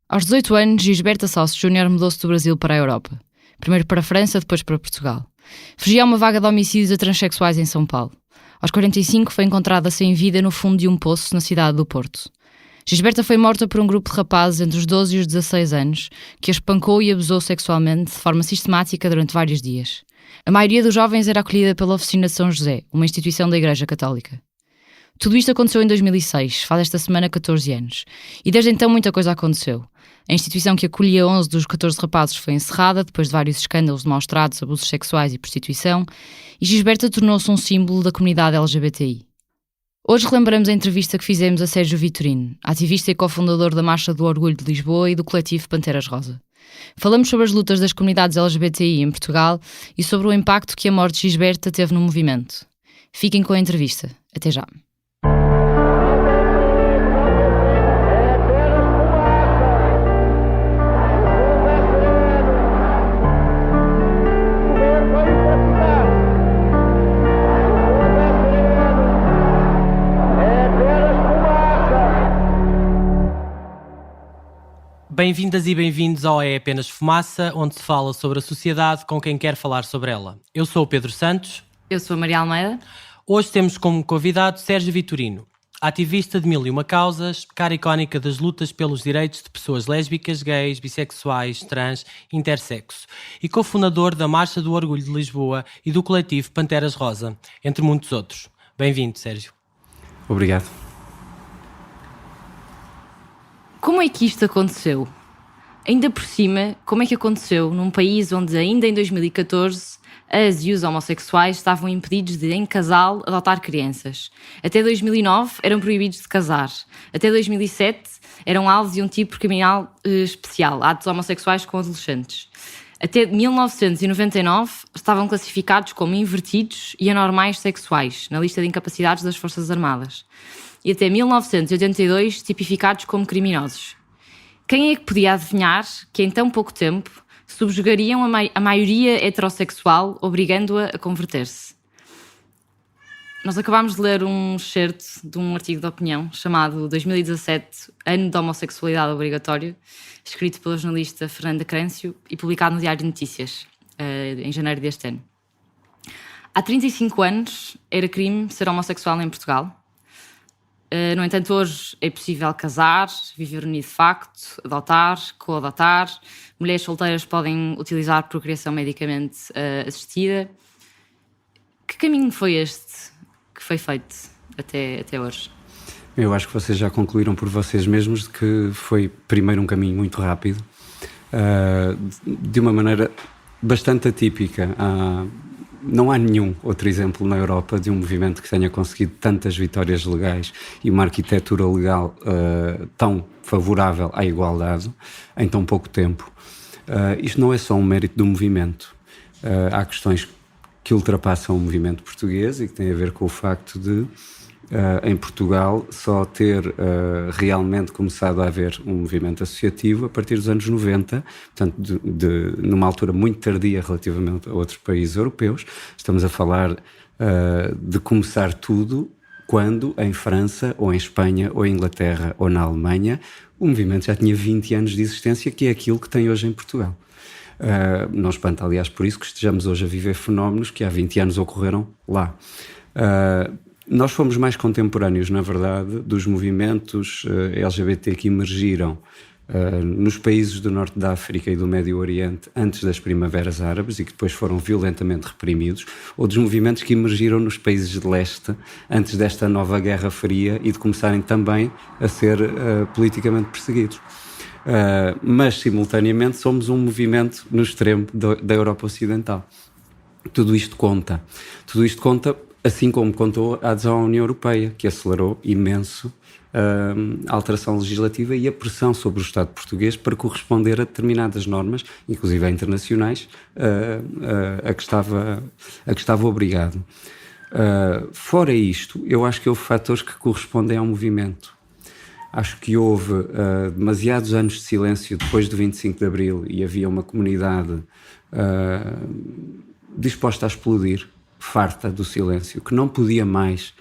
Aos 18 anos, Gisberta Salso Júnior mudou-se do Brasil para a Europa. Primeiro para a França, depois para Portugal. Fugia a uma vaga de homicídios a transexuais em São Paulo. Aos 45 foi encontrada sem vida no fundo de um poço na cidade do Porto. Gisberta foi morta por um grupo de rapazes entre os 12 e os 16 anos, que a espancou e abusou sexualmente de forma sistemática durante vários dias. A maioria dos jovens era acolhida pela Oficina de São José, uma instituição da Igreja Católica. Tudo isto aconteceu em 2006, faz esta semana 14 anos. E desde então muita coisa aconteceu. A instituição que acolhia 11 dos 14 rapazes foi encerrada depois de vários escândalos de maus-tratos, abusos sexuais e prostituição, e Gisberta tornou-se um símbolo da comunidade LGBTI. Hoje relembramos a entrevista que fizemos a Sérgio Vitorino, ativista e cofundador da Marcha do Orgulho de Lisboa e do coletivo Panteras Rosa. Falamos sobre as lutas das comunidades LGBTI em Portugal e sobre o impacto que a morte de Gisberta teve no movimento. Fiquem com a entrevista. Até já. Bem-vindas e bem-vindos ao É Apenas Fumaça, onde se fala sobre a sociedade com quem quer falar sobre ela. Eu sou o Pedro Santos. Eu sou a Maria Almeida. Hoje temos como convidado Sérgio Vitorino, ativista de mil e uma causas, cara icónica das lutas pelos direitos de pessoas lésbicas, gays, bissexuais, trans, intersexo e cofundador da Marcha do Orgulho de Lisboa e do coletivo Panteras Rosa, entre muitos outros. Bem-vindo, Sérgio. Obrigado. Como é que isto aconteceu? Ainda por cima, como é que aconteceu num país onde ainda em 2014 as e os homossexuais estavam impedidos de, em casal, adotar crianças? Até 2009 eram proibidos de casar. Até 2007 eram alvos de um tipo criminal especial, atos homossexuais com adolescentes. Até 1999 estavam classificados como invertidos e anormais sexuais na lista de incapacidades das Forças Armadas. E até 1982 tipificados como criminosos. Quem é que podia adivinhar que em tão pouco tempo subjugariam a maioria heterossexual, obrigando-a a converter-se? Nós acabámos de ler um excerto de um artigo de opinião chamado 2017, Ano da Homossexualidade Obrigatório, escrito pela jornalista Fernanda Crâncio e publicado no Diário de Notícias, em janeiro deste ano. Há 35 anos era crime ser homossexual em Portugal. No entanto, hoje é possível casar, viver unido de facto, adotar, coadotar. Mulheres solteiras podem utilizar procriação medicamente assistida. Que caminho foi este que foi feito até hoje? Eu acho que vocês já concluíram por vocês mesmos de que foi primeiro um caminho muito rápido, de uma maneira bastante atípica. Não há nenhum outro exemplo na Europa de um movimento que tenha conseguido tantas vitórias legais e uma arquitetura legal tão favorável à igualdade em tão pouco tempo. Isto não é só um mérito do movimento. Há questões que ultrapassam o movimento português e que têm a ver com o facto de, em Portugal, só ter realmente começado a haver um movimento associativo a partir dos anos 90, portanto, numa altura muito tardia relativamente a outros países europeus. Estamos a falar de começar tudo quando, em França, ou em Espanha, ou em Inglaterra, ou na Alemanha, o movimento já tinha 20 anos de existência, que é aquilo que tem hoje em Portugal. Não espanta, aliás, por isso que estejamos hoje a viver fenómenos que há 20 anos ocorreram lá. Nós fomos mais contemporâneos, na verdade, dos movimentos LGBT que emergiram nos países do Norte da África e do Médio Oriente antes das primaveras árabes e que depois foram violentamente reprimidos, ou dos movimentos que emergiram nos países de leste antes desta nova Guerra Fria e de começarem também a ser politicamente perseguidos. Mas, simultaneamente, somos um movimento no extremo da Europa Ocidental. Tudo isto conta, assim como contou a adesão à União Europeia, que acelerou imenso a alteração legislativa e a pressão sobre o Estado português para corresponder a determinadas normas, inclusive internacionais, a que estava obrigado. Fora isto, eu acho que houve fatores que correspondem ao movimento. Acho que houve demasiados anos de silêncio depois do 25 de Abril e havia uma comunidade disposta a explodir, farta do silêncio, que não podia mais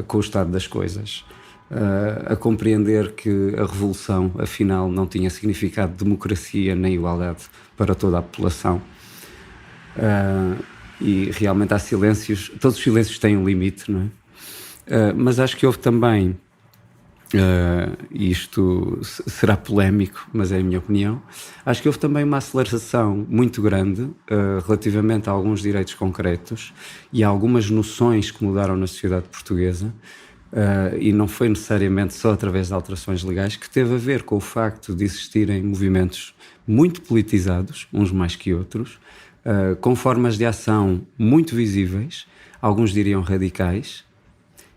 com o estado das coisas. a compreender que a revolução, afinal, não tinha significado de democracia nem igualdade para toda a população. E realmente há silêncios, todos os silêncios têm um limite, não é? Mas acho que houve também, e isto será polémico, mas é a minha opinião, acho que houve também uma aceleração muito grande relativamente a alguns direitos concretos e a algumas noções que mudaram na sociedade portuguesa, e não foi necessariamente só através de alterações legais, que teve a ver com o facto de existirem movimentos muito politizados, uns mais que outros, com formas de ação muito visíveis, alguns diriam radicais,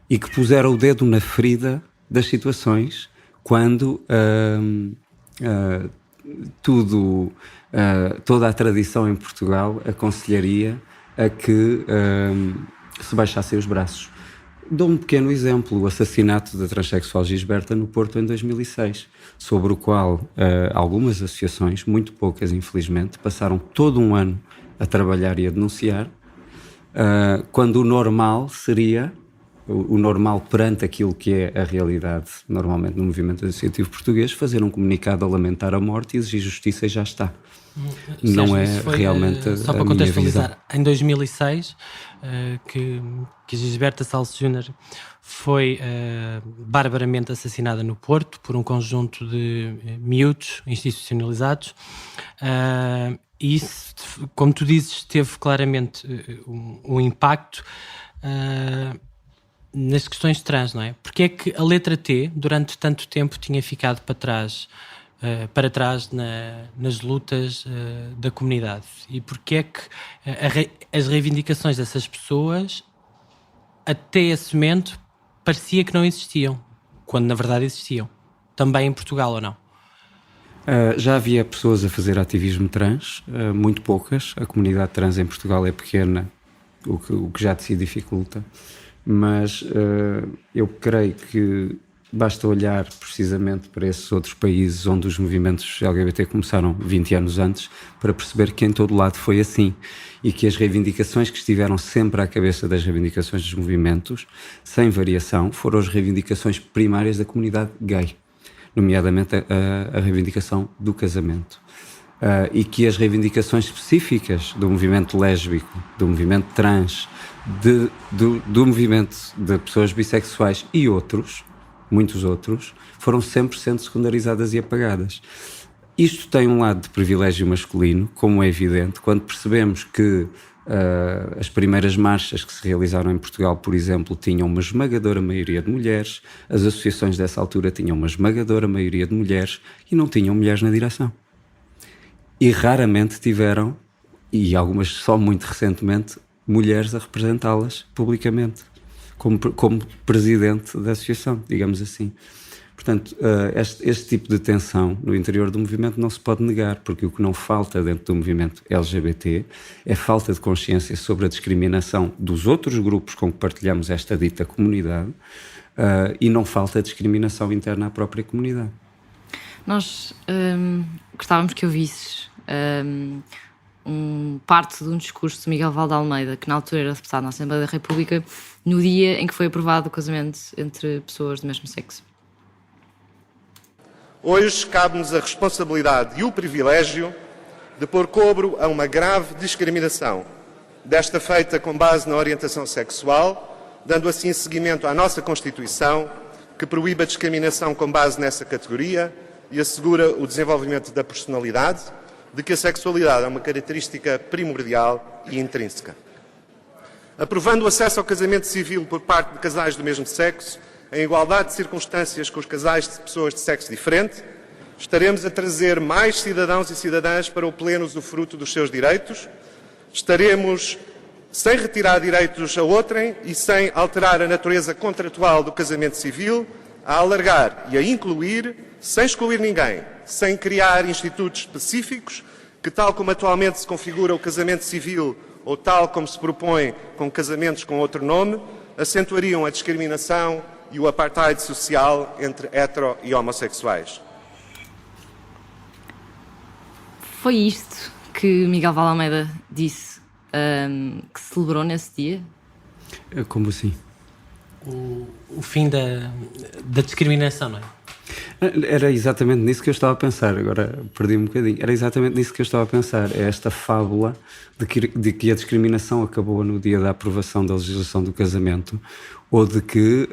e que puseram o dedo na ferida das situações quando toda a tradição em Portugal aconselharia a que se baixassem os braços. Dou um pequeno exemplo, o assassinato da transexual Gisberta no Porto em 2006, sobre o qual algumas associações, muito poucas infelizmente, passaram todo um ano a trabalhar e a denunciar, quando o normal seria, o normal perante aquilo que é a realidade normalmente no movimento associativo português, fazer um comunicado a lamentar a morte e exigir justiça e já está. Não é realmente só para contextualizar, em 2006 que a Gisberta Salles Júnior foi barbaramente assassinada no Porto por um conjunto de miúdos institucionalizados, e isso, como tu dizes, teve claramente um impacto nas questões trans, não é? Porque é que a letra T durante tanto tempo tinha ficado para trás nas lutas da comunidade, e porque é que as reivindicações dessas pessoas até esse momento parecia que não existiam, quando na verdade existiam, também em Portugal, ou não? Já havia pessoas a fazer ativismo trans, muito poucas. A comunidade trans em Portugal é pequena, o que já de si dificulta, mas eu creio que basta olhar precisamente para esses outros países onde os movimentos LGBT começaram 20 anos antes para perceber que em todo lado foi assim, e que as reivindicações que estiveram sempre à cabeça das reivindicações dos movimentos, sem variação, foram as reivindicações primárias da comunidade gay, nomeadamente a reivindicação do casamento. E que as reivindicações específicas do movimento lésbico, do movimento trans, do movimento de pessoas bissexuais e outros, muitos outros, foram sempre sendo secundarizadas e apagadas. Isto tem um lado de privilégio masculino, como é evidente, quando percebemos que as primeiras marchas que se realizaram em Portugal, por exemplo, tinham uma esmagadora maioria de mulheres, as associações dessa altura tinham uma esmagadora maioria de mulheres e não tinham mulheres na direção. E raramente tiveram, e algumas só muito recentemente, mulheres a representá-las publicamente, como presidente da associação, digamos assim. Portanto, este tipo de tensão no interior do movimento não se pode negar, porque o que não falta dentro do movimento LGBT é falta de consciência sobre a discriminação dos outros grupos com que partilhamos esta dita comunidade, e não falta discriminação interna à própria comunidade. Nós gostávamos que ouvisses parte de um discurso de Miguel Valde Almeida, que na altura era deputado na Assembleia da República, no dia em que foi aprovado o casamento entre pessoas do mesmo sexo. Hoje cabe-nos a responsabilidade e o privilégio de pôr cobro a uma grave discriminação, desta feita com base na orientação sexual, dando assim seguimento à nossa Constituição, que proíbe a discriminação com base nessa categoria e assegura o desenvolvimento da personalidade, de que a sexualidade é uma característica primordial e intrínseca. Aprovando o acesso ao casamento civil por parte de casais do mesmo sexo, em igualdade de circunstâncias com os casais de pessoas de sexo diferente, estaremos a trazer mais cidadãos e cidadãs para o pleno usufruto dos seus direitos, estaremos, sem retirar direitos a outrem e sem alterar a natureza contratual do casamento civil, a alargar e a incluir, sem excluir ninguém, sem criar institutos específicos, que tal como atualmente se configura o casamento civil ou tal como se propõe com casamentos com outro nome, acentuariam a discriminação e o apartheid social entre hetero e homossexuais. Foi isto que Miguel Valde Almeida disse, que celebrou nesse dia? Como assim? o fim da discriminação, não é? Era exatamente nisso que eu estava a pensar, agora perdi-me um bocadinho. Era exatamente nisso que eu estava a pensar, é esta fábula de que a discriminação acabou no dia da aprovação da legislação do casamento, ou de que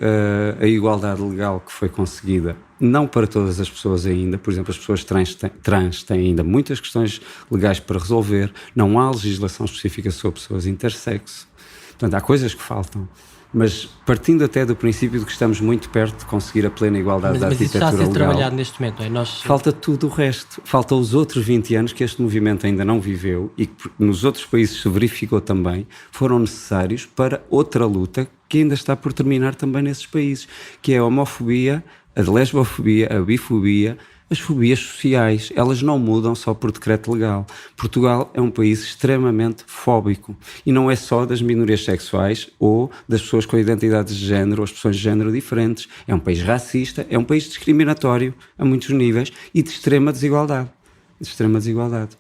a igualdade legal que foi conseguida, não para todas as pessoas ainda, por exemplo, as pessoas trans têm ainda muitas questões legais para resolver, não há legislação específica sobre pessoas intersexo, portanto há coisas que faltam. Mas partindo até do princípio de que estamos muito perto de conseguir a plena igualdade da arquitetura legal. Mas isso está a ser trabalhado neste momento, não é? Falta tudo o resto. Falta os outros 20 anos que este movimento ainda não viveu e que nos outros países se verificou também, foram necessários para outra luta que ainda está por terminar também nesses países, que é a homofobia, a lesbofobia, a bifobia, as fobias sociais. Elas não mudam só por decreto legal. Portugal é um país extremamente fóbico. E não é só das minorias sexuais ou das pessoas com identidades de género ou expressões de género diferentes. É um país racista, é um país discriminatório a muitos níveis e de extrema desigualdade.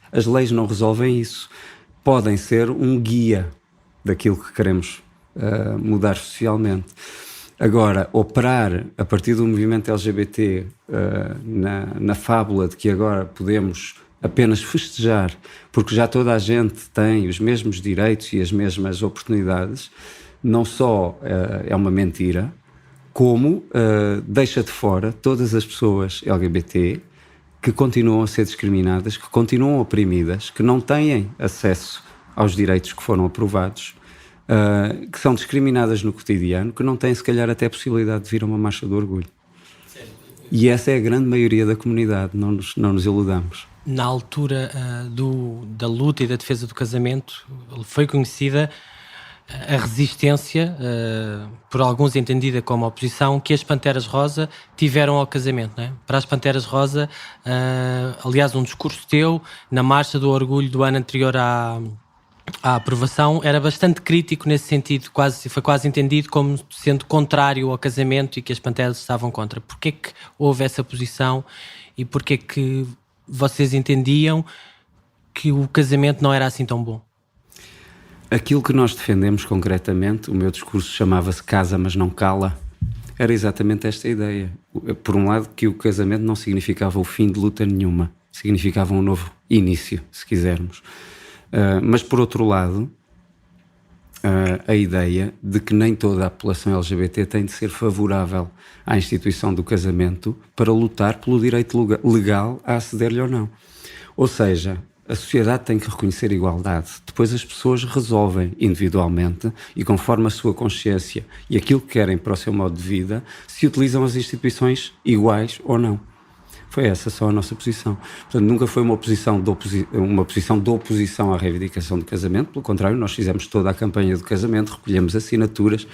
As leis não resolvem isso. Podem ser um guia daquilo que queremos mudar socialmente. Agora, operar a partir do movimento LGBT na fábula de que agora podemos apenas festejar porque já toda a gente tem os mesmos direitos e as mesmas oportunidades, não só é uma mentira, como deixa de fora todas as pessoas LGBT que continuam a ser discriminadas, que continuam oprimidas, que não têm acesso aos direitos que foram aprovados, que são discriminadas no cotidiano, que não têm se calhar até a possibilidade de vir a uma marcha do orgulho. E essa é a grande maioria da comunidade, não nos iludamos. Na altura da luta e da defesa do casamento, foi conhecida a resistência, por alguns entendida como oposição, que as Panteras Rosa tiveram ao casamento, não é? Para as Panteras Rosa, aliás, um discurso teu na Marcha do Orgulho do ano anterior à aprovação era bastante crítico nesse sentido, foi quase entendido como sendo contrário ao casamento e que as Panteras estavam contra. Porquê que houve essa posição e porquê que vocês entendiam que o casamento não era assim tão bom? Aquilo que nós defendemos concretamente, o meu discurso chamava-se Casa mas não cala, era exatamente esta ideia. Por um lado, que o casamento não significava o fim de luta nenhuma, significava um novo início, se quisermos. Mas por outro lado, a ideia de que nem toda a população LGBT tem de ser favorável à instituição do casamento para lutar pelo direito legal a aceder-lhe ou não. Ou seja, a sociedade tem que reconhecer a igualdade. Depois as pessoas resolvem individualmente e conforme a sua consciência e aquilo que querem para o seu modo de vida, se utilizam as instituições iguais ou não. Foi essa só a nossa posição. Portanto, nunca foi uma posição de oposição à reivindicação do casamento. Pelo contrário, nós fizemos toda a campanha do casamento, recolhemos assinaturas,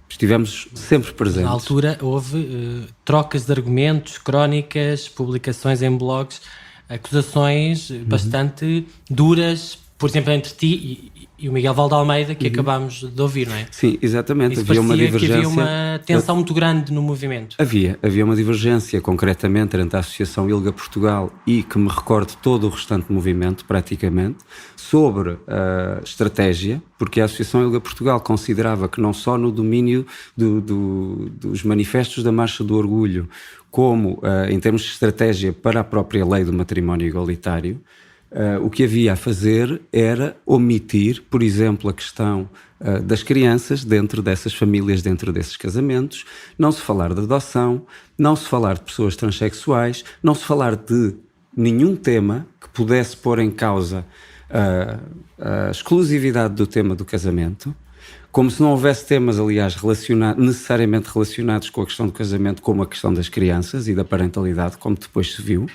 estivemos sempre presentes. Na altura houve trocas de argumentos, crónicas, publicações em blogs, acusações bastante duras, por exemplo, entre ti e o Miguel Valde Almeida, que acabámos de ouvir, não é? Sim, exatamente. Isso havia uma divergência. Que havia uma tensão muito grande no movimento. Havia uma divergência, concretamente, entre a Associação ILGA Portugal e, que me recordo, todo o restante movimento, praticamente, sobre a estratégia, porque a Associação ILGA Portugal considerava que não só no domínio dos manifestos da Marcha do Orgulho, como em termos de estratégia para a própria lei do matrimónio igualitário, o que havia a fazer era omitir, por exemplo, a questão das crianças dentro dessas famílias, dentro desses casamentos, não se falar de adoção, não se falar de pessoas transexuais, não se falar de nenhum tema que pudesse pôr em causa a exclusividade do tema do casamento, como se não houvesse temas, aliás, necessariamente relacionados com a questão do casamento, como a questão das crianças e da parentalidade, como depois se viu.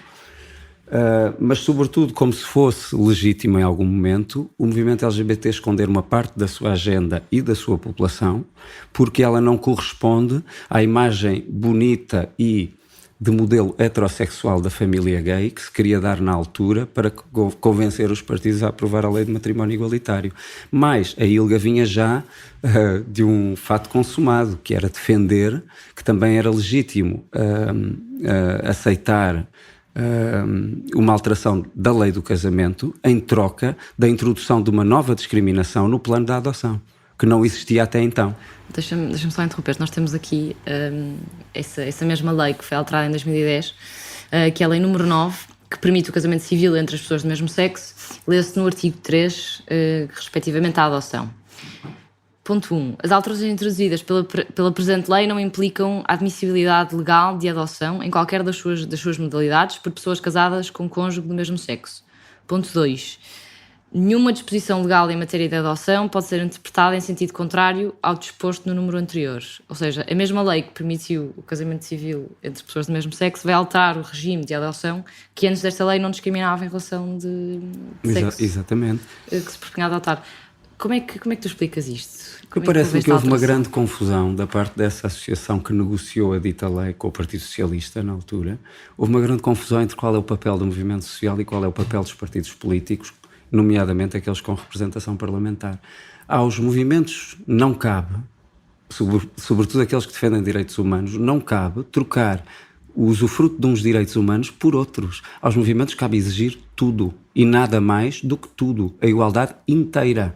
Mas sobretudo como se fosse legítimo em algum momento o movimento LGBT esconder uma parte da sua agenda e da sua população, porque ela não corresponde à imagem bonita e de modelo heterossexual da família gay que se queria dar na altura para convencer os partidos a aprovar a lei de matrimónio igualitário. Mas a ILGA vinha já de um fato consumado, que era defender que também era legítimo aceitar uma alteração da lei do casamento em troca da introdução de uma nova discriminação no plano da adoção, que não existia até então. Deixa-me só interromper. Nós temos aqui essa mesma lei que foi alterada em 2010, que é a lei número 9, que permite o casamento civil entre as pessoas do mesmo sexo, lê-se no artigo 3, respectivamente à adoção. Ponto 1. As alterações introduzidas pela presente lei não implicam a admissibilidade legal de adoção em qualquer das suas modalidades por pessoas casadas com cônjuge do mesmo sexo. Ponto 2. Nenhuma disposição legal em matéria de adoção pode ser interpretada em sentido contrário ao disposto no número anterior. Ou seja, a mesma lei que permitiu o casamento civil entre pessoas do mesmo sexo vai alterar o regime de adoção que antes desta lei não discriminava em relação de sexo. Exatamente. Que se propunha a adotar. Como é que tu explicas isto? Parece-me que houve uma grande confusão da parte dessa associação que negociou a dita lei com o Partido Socialista na altura. Houve uma grande confusão entre qual é o papel do movimento social e qual é o papel dos partidos políticos, nomeadamente aqueles com representação parlamentar. Aos movimentos não cabe, sobretudo aqueles que defendem direitos humanos, não cabe trocar o usufruto de uns direitos humanos por outros. Aos movimentos cabe exigir tudo e nada mais do que tudo, a igualdade inteira.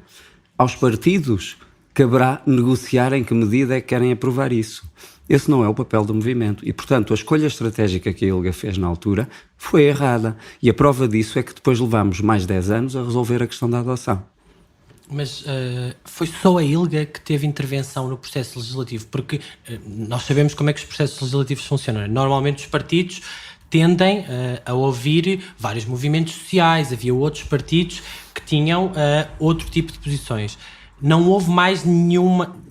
Aos partidos caberá negociar em que medida é que querem aprovar isso. Esse não é o papel do movimento e, portanto, a escolha estratégica que a ILGA fez na altura foi errada. E a prova disso é que depois levámos mais 10 anos a resolver a questão da adoção. Mas foi só a ILGA que teve intervenção no processo legislativo? Porque nós sabemos como é que os processos legislativos funcionam. Normalmente os partidos tendem a ouvir vários movimentos sociais, havia outros partidos que tinham outro tipo de posições. Não houve mais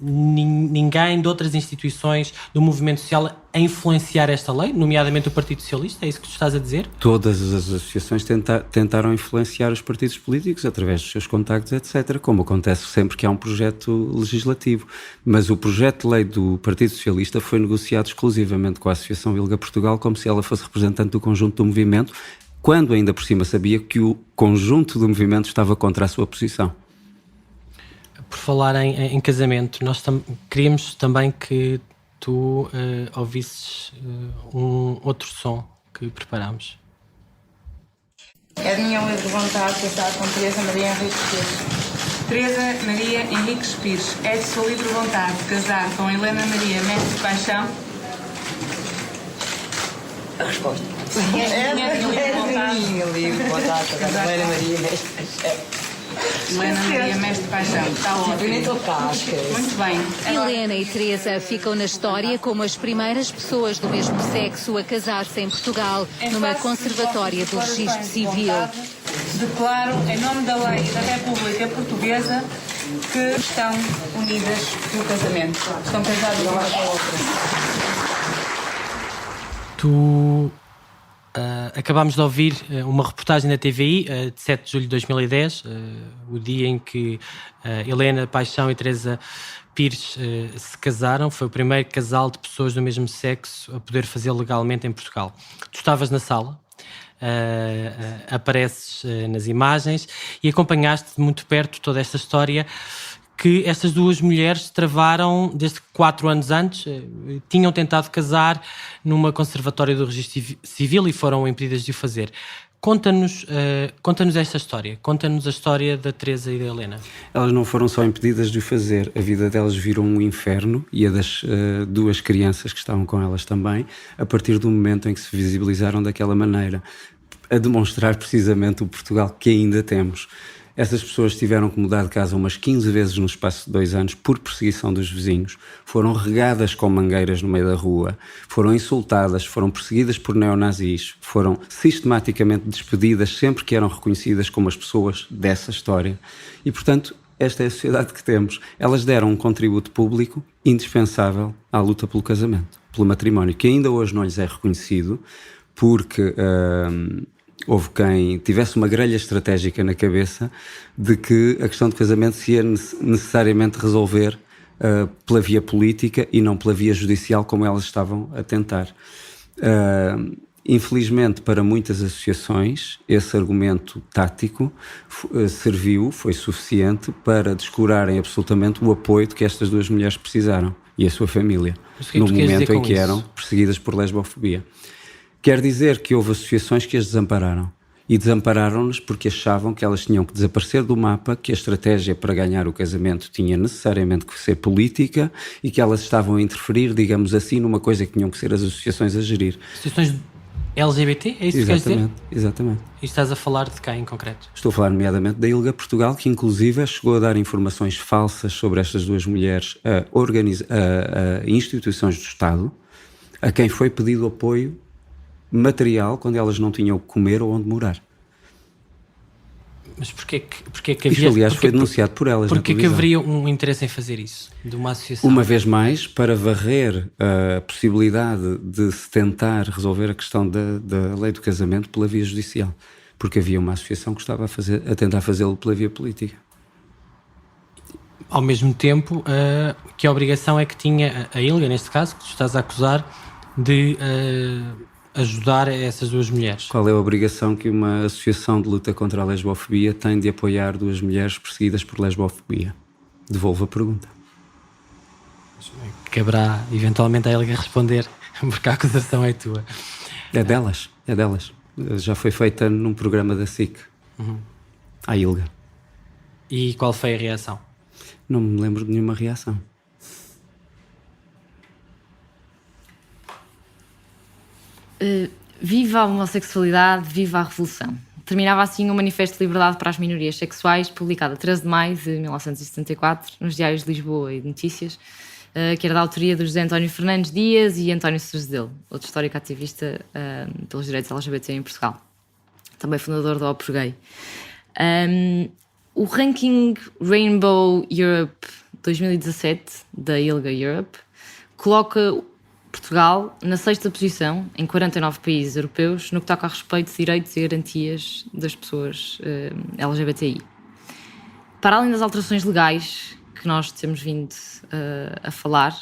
ninguém de outras instituições do movimento social a influenciar esta lei, nomeadamente o Partido Socialista? É isso que tu estás a dizer? Todas as associações tentaram influenciar os partidos políticos através dos seus contactos, etc., como acontece sempre que há um projeto legislativo. Mas o projeto de lei do Partido Socialista foi negociado exclusivamente com a Associação ILGA Portugal, como se ela fosse representante do conjunto do movimento, quando ainda por cima sabia que o conjunto do movimento estava contra a sua posição. Por falar em casamento, nós queríamos também que tu ouvisses um outro som que preparámos. É de minha livre vontade casar com Teresa Maria Henriques Pires. Teresa Maria Henriques Pires, é de sua livre vontade casar com Helena Maria Mestre Paixão? A resposta. É minha livre vontade. Minha livre vontade casar com Helena Maria Mestre Paixão. Helena Maria Mestre Paixão, está ótimo. Eu nem estou cá, esquece. Muito bem. Helena e Teresa ficam na história como as primeiras pessoas do mesmo sexo a casar-se em Portugal, numa conservatória do registro civil. Declaro, em nome da lei da República Portuguesa, que estão unidas no casamento. Estão casadas uma com a outra. Acabámos de ouvir uma reportagem da TVI de 7 de julho de 2010, o dia em que Helena Paixão e Teresa Pires se casaram. Foi o primeiro casal de pessoas do mesmo sexo a poder fazer legalmente em Portugal. Tu estavas na sala, apareces nas imagens e acompanhaste de muito perto toda esta história que estas duas mulheres travaram desde 4 anos antes, tinham tentado casar numa conservatória do registro civil e foram impedidas de o fazer. Conta-nos esta história, conta-nos a história da Teresa e da Helena. Elas não foram só impedidas de o fazer, a vida delas virou um inferno, e a das duas crianças que estavam com elas também, a partir do momento em que se visibilizaram daquela maneira, a demonstrar precisamente o Portugal que ainda temos. Essas pessoas tiveram que mudar de casa umas 15 vezes no espaço de 2 anos por perseguição dos vizinhos, foram regadas com mangueiras no meio da rua, foram insultadas, foram perseguidas por neonazis, foram sistematicamente despedidas sempre que eram reconhecidas como as pessoas dessa história. E, portanto, esta é a sociedade que temos. Elas deram um contributo público indispensável à luta pelo casamento, pelo matrimónio, que ainda hoje não lhes é reconhecido, porque houve quem tivesse uma grelha estratégica na cabeça de que a questão do casamento se ia necessariamente resolver pela via política e não pela via judicial, como elas estavam a tentar. Infelizmente, para muitas associações, esse argumento tático foi suficiente para descurarem absolutamente o apoio de que estas duas mulheres precisaram, e a sua família, no momento em que eram perseguidas por lesbofobia. Quer dizer que houve associações que as desampararam e desampararam-nas porque achavam que elas tinham que desaparecer do mapa, que a estratégia para ganhar o casamento tinha necessariamente que ser política e que elas estavam a interferir, digamos assim, numa coisa que tinham que ser as associações a gerir. Associações LGBT? É isso que queres dizer? Exatamente. E estás a falar de quem em concreto? Estou a falar nomeadamente da ILGA Portugal, que inclusive chegou a dar informações falsas sobre estas duas mulheres a instituições do Estado, a quem foi pedido apoio material quando elas não tinham o que comer ou onde morar. Mas porquê que havia... Isto, aliás, foi denunciado por elas na Porquê que televisão. haveria um interesse em fazer isso? De uma associação? Uma vez mais, para varrer a possibilidade de se tentar resolver a questão da lei do casamento pela via judicial. Porque havia uma associação que estava a tentar fazê-lo pela via política. Ao mesmo tempo, que a obrigação é que tinha a ILGA, neste caso, que tu estás a acusar, de ajudar essas duas mulheres. Qual é a obrigação que uma associação de luta contra a lesbofobia tem de apoiar duas mulheres perseguidas por lesbofobia? Devolvo a pergunta. Caberá eventualmente a ILGA responder, porque a acusação é tua. É delas. Já foi feita num programa da SIC. À ILGA. E qual foi a reação? Não me lembro de nenhuma reação. Viva a homossexualidade, viva a revolução. Terminava assim o Manifesto de Liberdade para as Minorias Sexuais, publicado a 13 de maio de 1974, nos diários de Lisboa e de Notícias, que era da autoria do José António Fernandes Dias e António Serdelo, outro histórico ativista pelos direitos LGBT em Portugal. Também fundador da Opus Gay. O ranking Rainbow Europe 2017, da ILGA Europe, coloca Portugal na 6ª posição, em 49 países europeus, no que toca a respeito de direitos e garantias das pessoas LGBTI. Para além das alterações legais que nós temos vindo a falar,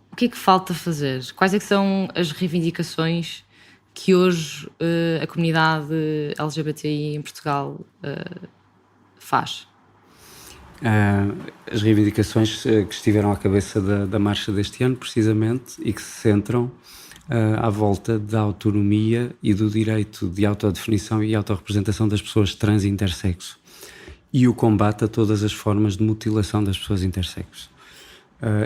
o que é que falta fazer? Quais é que são as reivindicações que hoje a comunidade LGBTI em Portugal faz? As reivindicações que estiveram à cabeça da marcha deste ano, precisamente, e que se centram à volta da autonomia e do direito de autodefinição e autorrepresentação das pessoas trans e intersexo e o combate a todas as formas de mutilação das pessoas intersexo.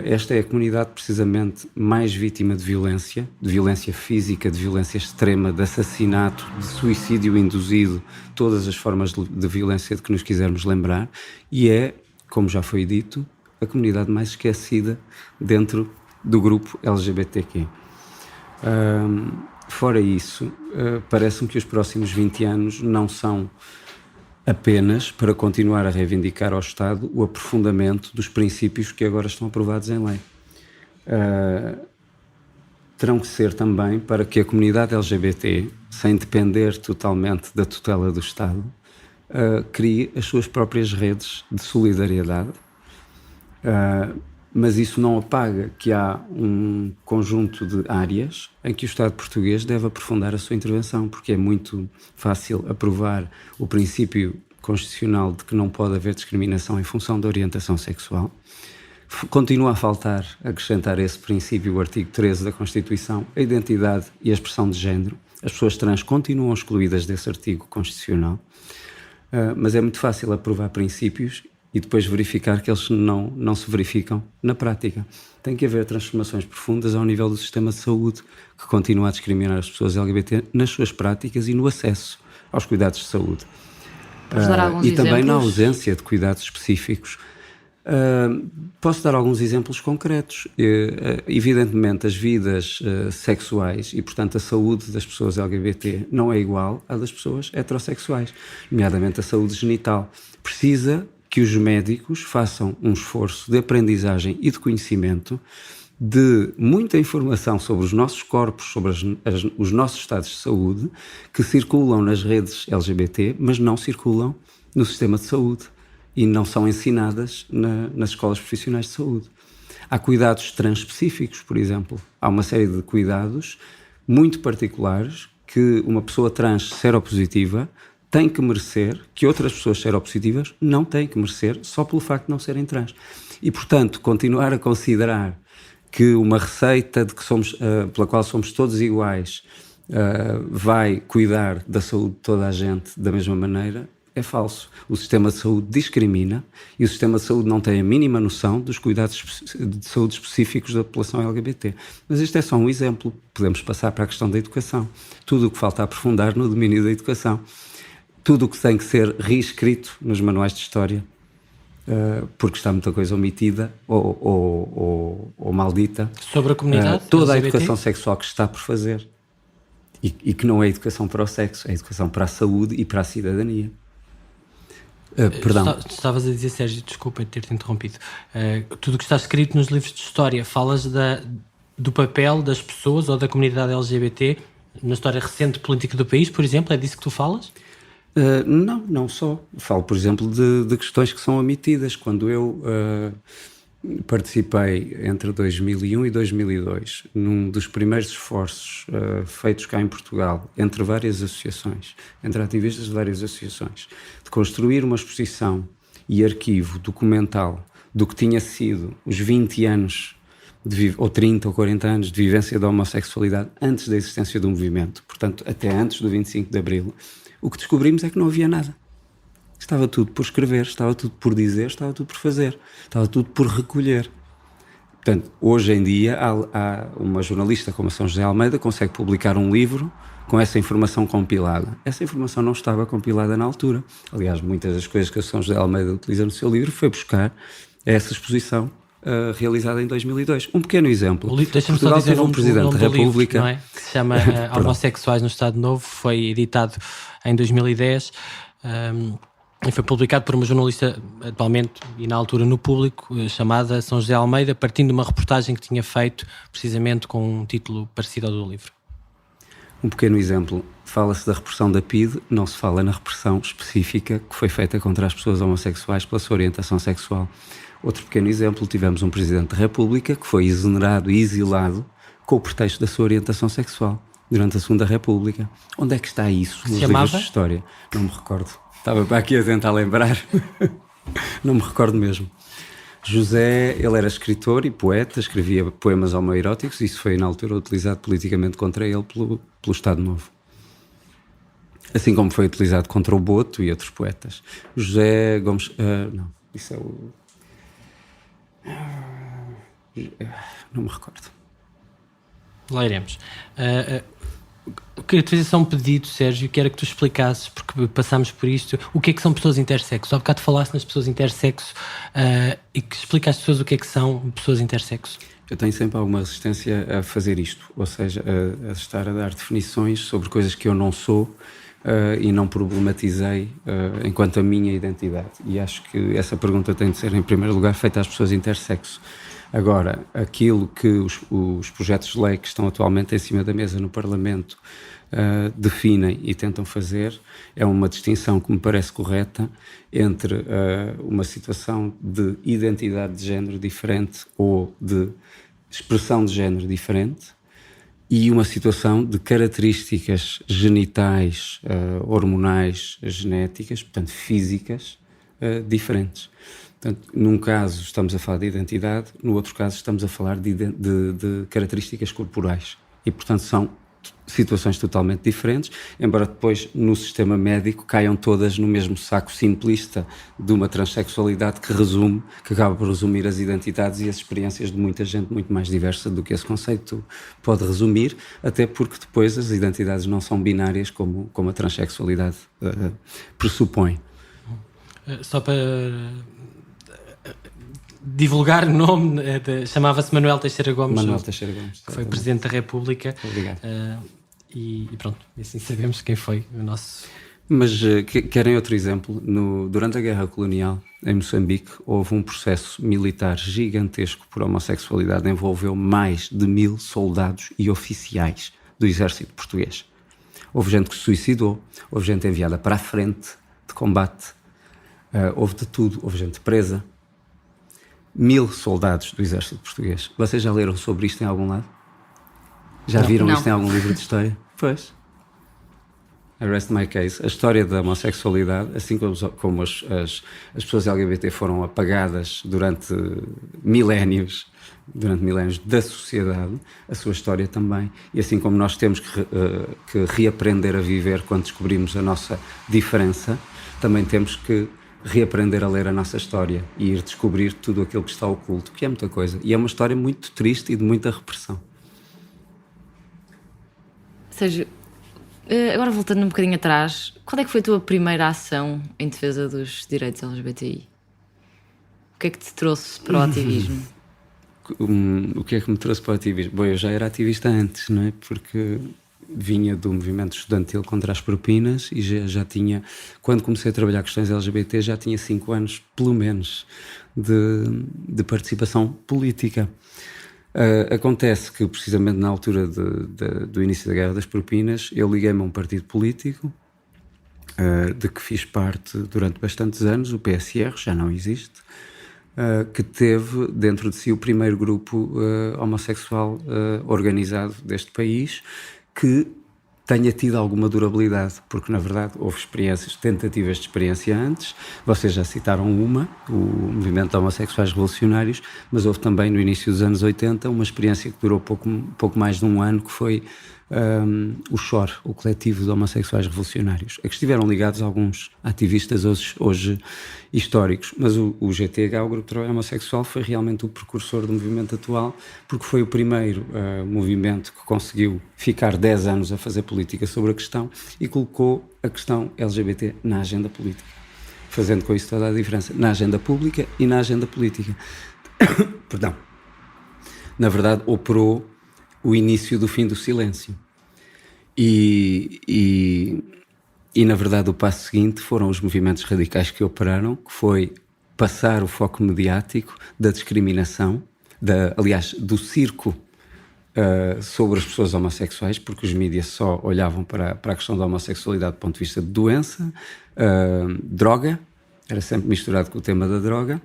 Esta é a comunidade precisamente mais vítima de violência física, de violência extrema, de assassinato, de suicídio induzido, todas as formas de violência de que nos quisermos lembrar, e é, como já foi dito, a comunidade mais esquecida dentro do grupo LGBTQ. Fora isso, parece-me que os próximos 20 anos não são apenas para continuar a reivindicar ao Estado o aprofundamento dos princípios que agora estão aprovados em lei. Terão que ser também para que a comunidade LGBT, sem depender totalmente da tutela do Estado, crie as suas próprias redes de solidariedade, mas isso não apaga que há um conjunto de áreas em que o Estado português deve aprofundar a sua intervenção, porque é muito fácil aprovar o princípio constitucional de que não pode haver discriminação em função da orientação sexual. Continua a faltar acrescentar esse princípio o artigo 13 da Constituição, a identidade e a expressão de género. As pessoas trans continuam excluídas desse artigo constitucional, mas é muito fácil aprovar princípios e depois verificar que eles não se verificam na prática. Tem que haver transformações profundas ao nível do sistema de saúde, que continua a discriminar as pessoas LGBT nas suas práticas e no acesso aos cuidados de saúde. E também na ausência de cuidados específicos. Posso dar alguns exemplos concretos. Evidentemente, as vidas sexuais e, portanto, a saúde das pessoas LGBT não é igual à das pessoas heterossexuais, nomeadamente a saúde genital. Precisa que os médicos façam um esforço de aprendizagem e de conhecimento de muita informação sobre os nossos corpos, sobre os nossos estados de saúde, que circulam nas redes LGBT, mas não circulam no sistema de saúde e não são ensinadas nas escolas profissionais de saúde. Há cuidados transespecíficos, por exemplo. Há uma série de cuidados muito particulares que uma pessoa trans seropositiva tem que merecer, que outras pessoas seropositivas não têm que merecer, só pelo facto de não serem trans. E, portanto, continuar a considerar que uma receita de que pela qual somos todos iguais vai cuidar da saúde de toda a gente da mesma maneira, é falso. O sistema de saúde discrimina e o sistema de saúde não tem a mínima noção dos cuidados de saúde específicos da população LGBT. Mas isto é só um exemplo. Podemos passar para a questão da educação. Tudo o que falta aprofundar no domínio da educação. Tudo o que tem que ser reescrito nos manuais de história, porque está muita coisa omitida ou maldita. Sobre a comunidade toda a LGBT? educação sexual que se está por fazer. E que não é educação para o sexo, é educação para a saúde e para a cidadania. Perdão. Estavas a dizer, Sérgio, desculpa ter-te interrompido. Tudo o que está escrito nos livros de história, falas do papel das pessoas ou da comunidade LGBT na história recente política do país, por exemplo? É disso que tu falas? Não só. Falo, por exemplo, de questões que são omitidas. Quando eu participei entre 2001 e 2002 num dos primeiros esforços feitos cá em Portugal, entre várias associações, entre ativistas de várias associações, de construir uma exposição e arquivo documental do que tinha sido os 20 anos, ou 30 ou 40 anos de vivência da homossexualidade antes da existência do movimento, portanto, até antes do 25 de Abril, o que descobrimos é que não havia nada. Estava tudo por escrever, estava tudo por dizer, estava tudo por fazer, estava tudo por recolher. Portanto, hoje em dia, há uma jornalista como a São José Almeida consegue publicar um livro com essa informação compilada. Essa informação não estava compilada na altura. Aliás, muitas das coisas que a São José Almeida utiliza no seu livro foi buscar essa exposição realizada em 2002. Um pequeno exemplo. Deixa-me Portugal só dizer teve um Presidente da República... Livro, não é? Que se chama Homossexuais no Estado Novo, foi editado em 2010... e foi publicado por uma jornalista atualmente e na altura no Público, chamada São José Almeida, partindo de uma reportagem que tinha feito precisamente com um título parecido ao do livro. Um pequeno exemplo, fala-se da repressão da PIDE, não se fala na repressão específica que foi feita contra as pessoas homossexuais pela sua orientação sexual. Outro pequeno exemplo, tivemos um Presidente da República que foi exonerado e exilado com o pretexto da sua orientação sexual durante a Segunda República. Onde é que está isso nos livros de história? Não me recordo. Estava aqui a tentar lembrar. Não me recordo mesmo. José, ele era escritor e poeta, escrevia poemas homoeróticos, e isso foi na altura utilizado politicamente contra ele pelo Estado Novo. Assim como foi utilizado contra o Boto e outros poetas. José Gomes... não, isso é o... não me recordo. Lá iremos. Queria te fazer só um pedido, Sérgio, que era que tu explicasses, porque passámos por isto, o que é que são pessoas intersexo. Há bocado falaste nas pessoas intersexo e que explica às pessoas o que é que são pessoas intersexo. Eu tenho sempre alguma resistência a fazer isto, ou seja, a estar a dar definições sobre coisas que eu não sou e não problematizei enquanto a minha identidade. E acho que essa pergunta tem de ser, em primeiro lugar, feita às pessoas intersexo. Agora, aquilo que os projetos de lei que estão atualmente em cima da mesa no Parlamento definem e tentam fazer é uma distinção que me parece correta entre uma situação de identidade de género diferente ou de expressão de género diferente e uma situação de características genitais, hormonais, genéticas, portanto físicas, diferentes. Portanto, num caso estamos a falar de identidade, no outro caso estamos a falar de características corporais. E, portanto, são situações totalmente diferentes, embora depois no sistema médico caiam todas no mesmo saco simplista de uma transexualidade que acaba por resumir as identidades e as experiências de muita gente muito mais diversa do que esse conceito pode resumir, até porque depois as identidades não são binárias como a transexualidade pressupõe. Só para divulgar o nome, chamava-se Manuel Teixeira Gomes. Manuel Teixeira Gomes. Que foi Presidente da República. Obrigado. E pronto, assim sabemos quem foi o nosso... Mas querem outro exemplo? Durante a Guerra Colonial, em Moçambique, houve um processo militar gigantesco por homossexualidade, envolveu mais de 1000 soldados e oficiais do exército português. Houve gente que se suicidou, houve gente enviada para a frente de combate, houve de tudo, houve gente presa. 1000 soldados do exército português. Vocês já leram sobre isto em algum lado? Já viram isto em algum livro de história? Pois. I rest my case. A história da homossexualidade, assim como as pessoas LGBT foram apagadas durante milénios da sociedade, a sua história também. E assim como nós temos que reaprender a viver quando descobrimos a nossa diferença, também temos que reaprender a ler a nossa história e ir descobrir tudo aquilo que está oculto, que é muita coisa. E é uma história muito triste e de muita repressão. Sérgio, agora voltando um bocadinho atrás, qual é que foi a tua primeira ação em defesa dos direitos LGBTI? O que é que te trouxe para o ativismo? O que é que me trouxe para o ativismo? Bom, eu já era ativista antes, não é? Porque vinha do movimento estudantil contra as propinas e já tinha, quando comecei a trabalhar questões LGBT, já tinha 5 anos, pelo menos, de participação política. Acontece que, precisamente na altura do início da Guerra das Propinas, eu liguei-me a um partido político de que fiz parte durante bastantes anos, o PSR, já não existe, que teve dentro de si o primeiro grupo homossexual organizado deste país, que tenha tido alguma durabilidade, porque na verdade houve tentativas de experiência antes. Vocês já citaram o movimento de homossexuais revolucionários, mas houve também no início dos anos 80 uma experiência que durou pouco mais de um ano, que foi o SHOR, o coletivo de homossexuais revolucionários, a que estiveram ligados alguns ativistas hoje históricos, mas o GTH, o Grupo de Trabalho Homossexual, foi realmente o precursor do movimento atual, porque foi o primeiro movimento que conseguiu ficar 10 anos a fazer política sobre a questão e colocou a questão LGBT na agenda política, fazendo com isso toda a diferença, na agenda pública e na agenda política. Perdão. Na verdade, operou o início do fim do silêncio. E na verdade o passo seguinte foram os movimentos radicais que operaram, que foi passar o foco mediático da discriminação, do circo sobre as pessoas homossexuais, porque os mídias só olhavam para a questão da homossexualidade do ponto de vista de doença, droga, era sempre misturado com o tema da droga,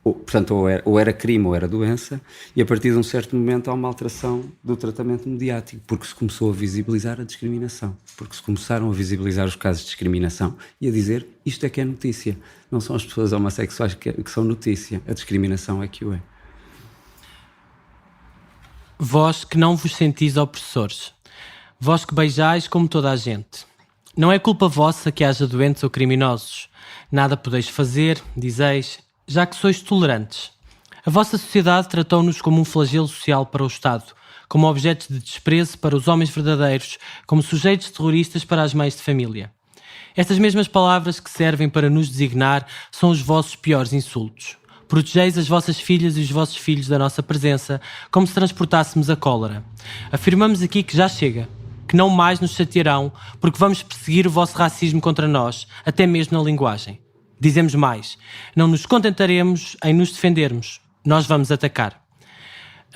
portanto, ou era crime ou era doença, e a partir de um certo momento há uma alteração do tratamento mediático, porque se começou a visibilizar a discriminação, porque se começaram a visibilizar os casos de discriminação e a dizer isto é que é notícia, não são as pessoas homossexuais que são notícia, a discriminação é que o é. Vós que não vos sentis opressores, vós que beijais como toda a gente, não é culpa vossa que haja doentes ou criminosos, nada podeis fazer, dizeis, já que sois tolerantes. A vossa sociedade tratou-nos como um flagelo social para o Estado, como objetos de desprezo para os homens verdadeiros, como sujeitos terroristas para as mães de família. Estas mesmas palavras que servem para nos designar são os vossos piores insultos. Protegeis as vossas filhas e os vossos filhos da nossa presença, como se transportássemos a cólera. Afirmamos aqui que já chega, que não mais nos chatearão, porque vamos perseguir o vosso racismo contra nós, até mesmo na linguagem. Dizemos mais, não nos contentaremos em nos defendermos, nós vamos atacar.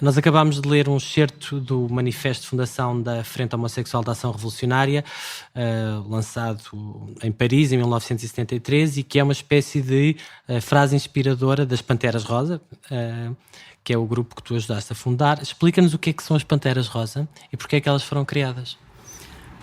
Nós acabámos de ler um excerto do Manifesto de Fundação da Frente Homossexual de Ação Revolucionária, lançado em Paris em 1973, e que é uma espécie de frase inspiradora das Panteras Rosa, que é o grupo que tu ajudaste a fundar. Explica-nos o que é que são as Panteras Rosa e porque é que elas foram criadas.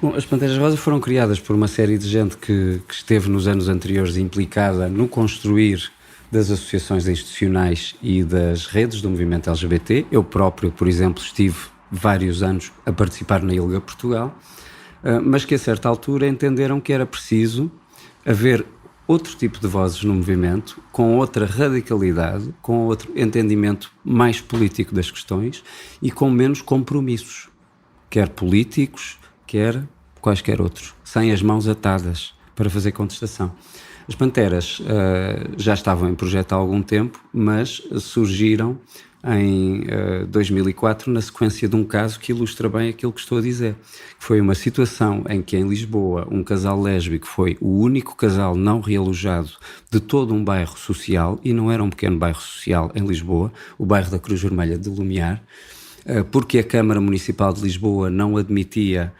Bom, as Panteras Rosas foram criadas por uma série de gente que esteve nos anos anteriores implicada no construir das associações institucionais e das redes do movimento LGBT. Eu próprio, por exemplo, estive vários anos a participar na ILGA Portugal, mas que a certa altura entenderam que era preciso haver outro tipo de vozes no movimento, com outra radicalidade, com outro entendimento mais político das questões e com menos compromissos, quer políticos, quer quaisquer outros, sem as mãos atadas para fazer contestação. As Panteras já estavam em projeto há algum tempo, mas surgiram em 2004 na sequência de um caso que ilustra bem aquilo que estou a dizer. Foi uma situação em que em Lisboa um casal lésbico foi o único casal não realojado de todo um bairro social, e não era um pequeno bairro social em Lisboa, o bairro da Cruz Vermelha de Lumiar, porque a Câmara Municipal de Lisboa não admitia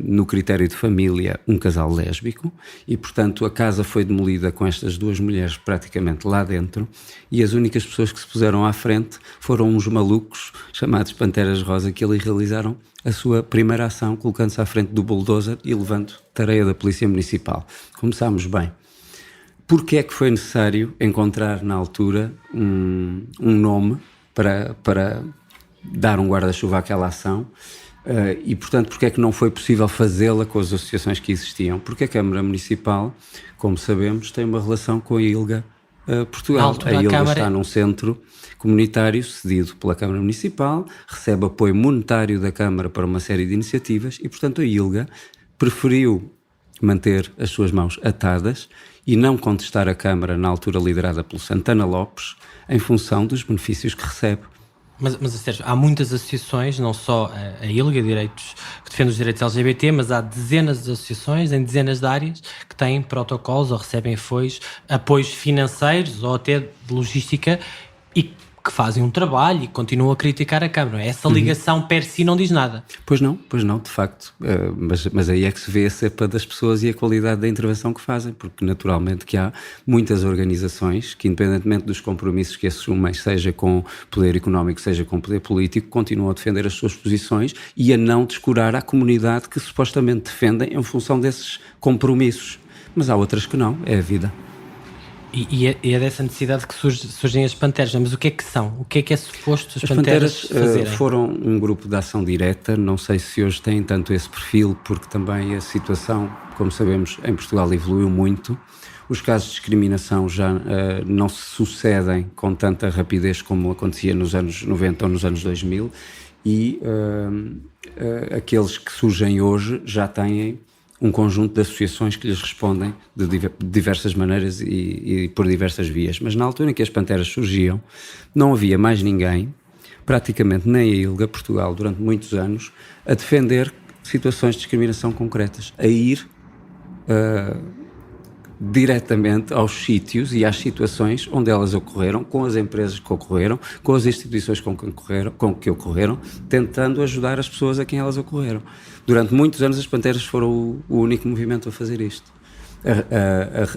no critério de família, um casal lésbico e, portanto, a casa foi demolida com estas duas mulheres praticamente lá dentro e as únicas pessoas que se puseram à frente foram uns malucos chamados Panteras Rosa que ali realizaram a sua primeira ação, colocando-se à frente do bulldozer e levando tareia da Polícia Municipal. Começámos bem. Porquê é que foi necessário encontrar na altura um nome para dar um guarda-chuva àquela ação? E, portanto, porque é que não foi possível fazê-la com as associações que existiam? Porque a Câmara Municipal, como sabemos, tem uma relação com a ILGA Portugal. A ILGA está num centro comunitário cedido pela Câmara Municipal, recebe apoio monetário da Câmara para uma série de iniciativas e, portanto, a ILGA preferiu manter as suas mãos atadas e não contestar a Câmara, na altura liderada pelo Santana Lopes, em função dos benefícios que recebe. Mas Sérgio, há muitas associações, não só a ILGA, que defende os direitos LGBT, mas há dezenas de associações em dezenas de áreas que têm protocolos ou recebem apoios financeiros ou até de logística e que fazem um trabalho e continuam a criticar a Câmara. Essa ligação per si não diz nada. Pois não, de facto. Mas aí é que se vê a cepa das pessoas e a qualidade da intervenção que fazem, porque naturalmente que há muitas organizações que, independentemente dos compromissos que assumem, seja com poder económico, seja com poder político, continuam a defender as suas posições e a não descurar a comunidade que supostamente defendem em função desses compromissos. Mas há outras que não, é a vida. E é dessa necessidade que surgem as Panteras. Mas o que é que são? O que é suposto as Panteras fazerem? Foram um grupo de ação direta. Não sei se hoje têm tanto esse perfil, porque também a situação, como sabemos, em Portugal evoluiu muito. Os casos de discriminação já não se sucedem com tanta rapidez como acontecia nos anos 90 ou nos anos 2000 e aqueles que surgem hoje já têm um conjunto de associações que lhes respondem de diversas maneiras e por diversas vias. Mas na altura em que as Panteras surgiam, não havia mais ninguém, praticamente nem a ILGA Portugal, durante muitos anos, a defender situações de discriminação concretas, a ir diretamente aos sítios e às situações onde elas ocorreram, com as empresas que ocorreram, com as instituições com que ocorreram, tentando ajudar as pessoas a quem elas ocorreram. Durante muitos anos as Panteras foram o único movimento a fazer isto,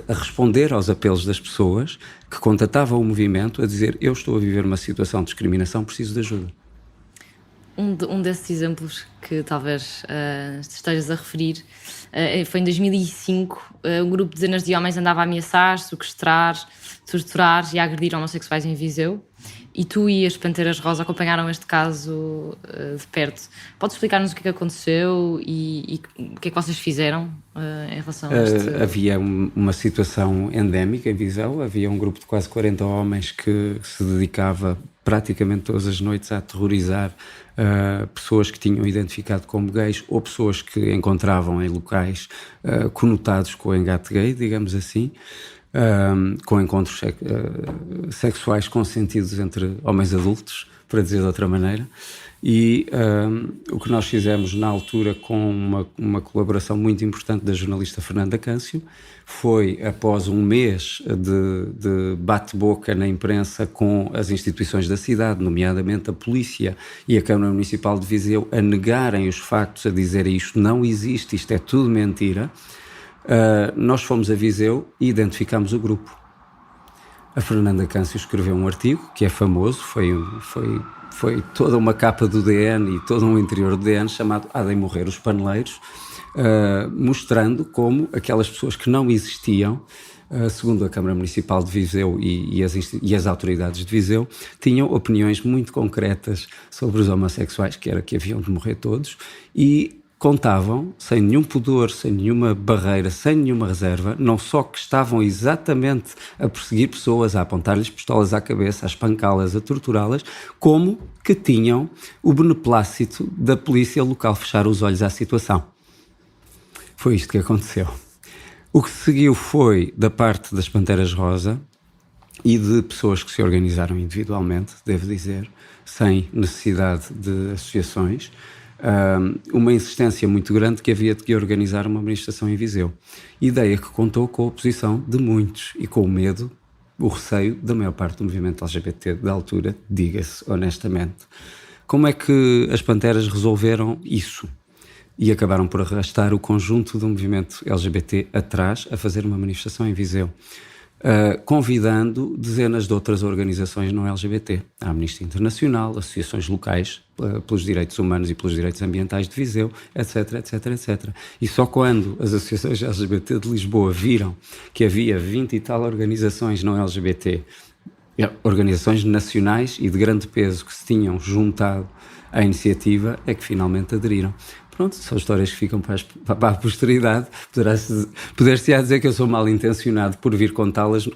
a responder aos apelos das pessoas que contatavam o movimento, a dizer: eu estou a viver uma situação de discriminação, preciso de ajuda. Um desses exemplos que talvez estejas a referir foi em 2005. Um grupo de dezenas de homens andava a ameaçar, sequestrar, torturar e a agredir homossexuais em Viseu. E tu e as Panteras Rosa acompanharam este caso de perto. Podes explicar-nos o que é que aconteceu e o que é que vocês fizeram em relação a este... Havia uma situação endémica em Viseu. Havia um grupo de quase 40 homens que se dedicava praticamente todas as noites a aterrorizar pessoas que tinham identificado como gays ou pessoas que encontravam em locais conotados com o engate gay, digamos assim. Com encontros sexuais consentidos entre homens adultos, para dizer de outra maneira. E o que nós fizemos na altura, com uma colaboração muito importante da jornalista Fernanda Câncio, foi, após um mês de bate-boca na imprensa com as instituições da cidade, nomeadamente a Polícia e a Câmara Municipal de Viseu, a negarem os factos, a dizerem isto não existe, isto é tudo mentira, nós fomos a Viseu e identificámos o grupo. A Fernanda Câncio escreveu um artigo que é famoso, foi toda uma capa do DN e todo um interior do DN chamado Há de Morrer os Paneleiros, mostrando como aquelas pessoas que não existiam, segundo a Câmara Municipal de Viseu e as autoridades de Viseu, tinham opiniões muito concretas sobre os homossexuais, que era que haviam de morrer todos, e contavam, sem nenhum pudor, sem nenhuma barreira, sem nenhuma reserva, não só que estavam exatamente a perseguir pessoas, a apontar-lhes pistolas à cabeça, a espancá-las, a torturá-las, como que tinham o beneplácito da polícia local fechar os olhos à situação. Foi isto que aconteceu. O que seguiu foi, da parte das Panteras Rosa e de pessoas que se organizaram individualmente, devo dizer, sem necessidade de associações, uma insistência muito grande que havia de organizar uma manifestação em Viseu. Ideia que contou com a oposição de muitos e com o medo, o receio da maior parte do movimento LGBT da altura, diga-se honestamente. Como é que as Panteras resolveram isso? e acabaram por arrastar o conjunto do movimento LGBT atrás a fazer uma manifestação em Viseu, convidando dezenas de outras organizações não LGBT, a Amnistia Internacional, associações locais pelos direitos humanos e pelos direitos ambientais de Viseu, etc, etc, etc. E só quando as associações LGBT de Lisboa viram que havia 20 e tal organizações não LGBT, organizações nacionais e de grande peso que se tinham juntado à iniciativa, é que finalmente aderiram. Pronto, são histórias que ficam para a posteridade. Poder-se-á dizer que eu sou mal intencionado por vir contá-las,